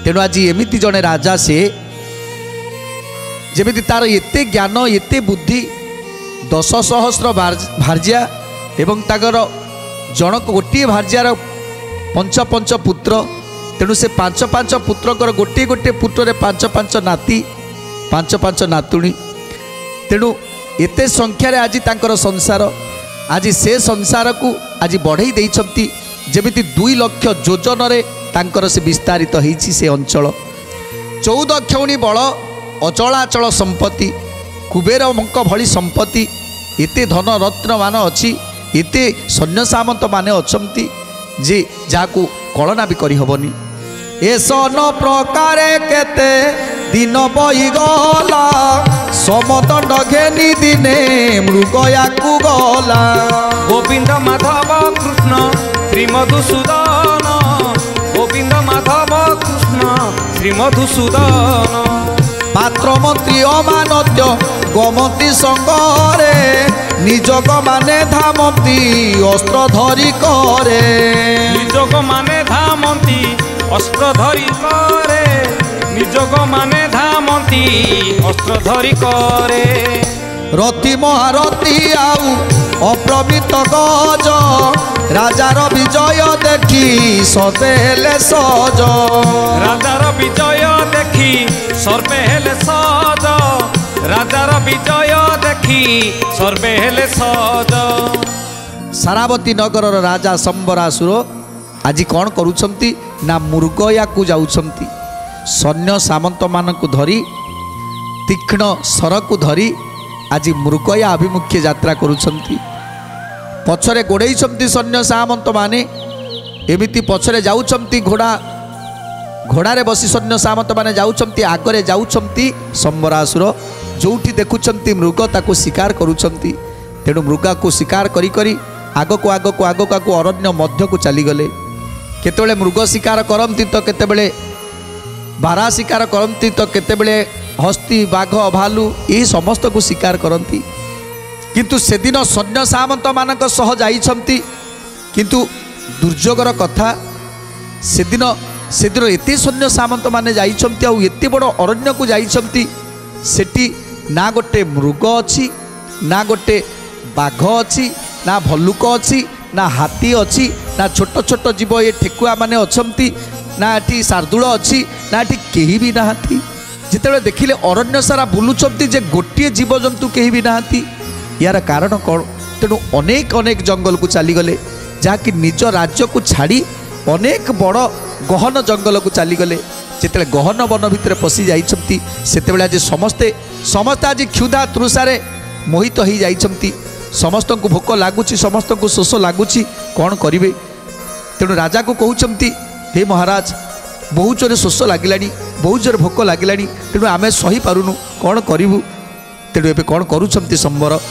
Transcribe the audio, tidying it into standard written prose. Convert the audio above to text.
तेणु आज एमती जड़े राजा से जमी तार एते ज्ञान एते बुद्धि 10 सहस्र भार्या एवं ताकर जनक गोटे भार्यार 5 पुत्र तेणु से 5 पुत्रकर गोटे गोटे पुत्र 5 नाती 5 नातुणी तेणु एते संख्यार आज तांकर संसार आज से संसार को आज बढ़ई देइछंती जेमिति 2 लाख योजन रे तांकर से विस्तारित होईछि से अंचल 14 क्षौणी बल अचलाचल संपत्ति कुबेर मंक भली संपत्ति एते धन रत्न मान अच्छी एते सैन्य सामंत माने अछंती जे जाकू कलना भी करी हबनी एसन प्रकार केते दिन बही गला समदंड घेनी दिने मृगया को गला गोविंद माधव कृष्ण श्रीमधुसूदन गोविंद माधव कृष्ण श्रीमधुसूदन पात्र मंत्री अमानत्य गमती संगरे निजग माने धामती अस्त्र धरी करे निजग माने धामती अस्त्र धरी करे निजग माने धामती अस्त्र धरी करे रति महारथी आउ अप्रमित गज राजार विजय देखी सर्वे हेले सज राजार विजय देखी सर्वे हेले सज राजार विजय देखी सर्वे हेले सज सारावती नगर राजा संबरासुर आज कौन करुछंती ना मृगया को जाउछंती सैन्य सामंत मानकु धरी तीक्ष्ण सर को धरी आज मृगया अभिमुख्य यात्रा करुछंती पछरे गोड़ेइछंती सैन्य सामंत माने एमिति पछरे जाउछंती घोड़ारे बसी सैन्य सामंत माने जाउछंती आगरे जाउछंती संबरासुर जोठी देखुछंती मृग ताको शिकार करुछंती तेणु मृगा को शिकार करी करी आगको आगको आगको आगको अरण्य मध्य को चली गले केतेबेले मृग शिकार करंती तो केतेबेले बारा शिकार करंती तो केतेबेले हस्ती बाघ भालू ये समस्त को शिकार करंती किंतु सेदिन सैन्य सामंत मानक सह जाइछंती किंतु दुर्योगर कथा सेदिन एते सैन्य सामंत माने जाइछंती आ एते बड़ अरण्य को जाइछंती सेठी ना गोटे मृग अच्छी ना गोटे बाघ अच्छी ना भल्लुक अच्छी ना हाथी अच्छी ना छोट छोट जीव ये ठेकुआ माने अछंती ना एठी शार्दूल अच्छी ना एठी केही भी नाहांती जितेबाला देखिले अरण्य सारा बुलुचंती जे गोटे जीवजंतु केही भी नाहांती यार कारण कौन तेणु अनेक अनेक जंगल को चलीगले जहाँकि निज राज्य को छाड़ी अनेक बड़ गहन जंगल को चलीगले जिते गहन वन भितर पशि जाइछंती सेतेबेले आज समस्ते आज क्षुधा तृषारे मोहित हो जाइछंती समस्त को भोक लगुच समस्त को शोष लगुच कौन करेंगे तेणु राजा को कहते हे महाराज बहुत जोर शोष लगिला बहुत जोर भोक लगिला तेणु आम सही पारुनु कौन करूँ तेणु एवं कौन करुँच संबर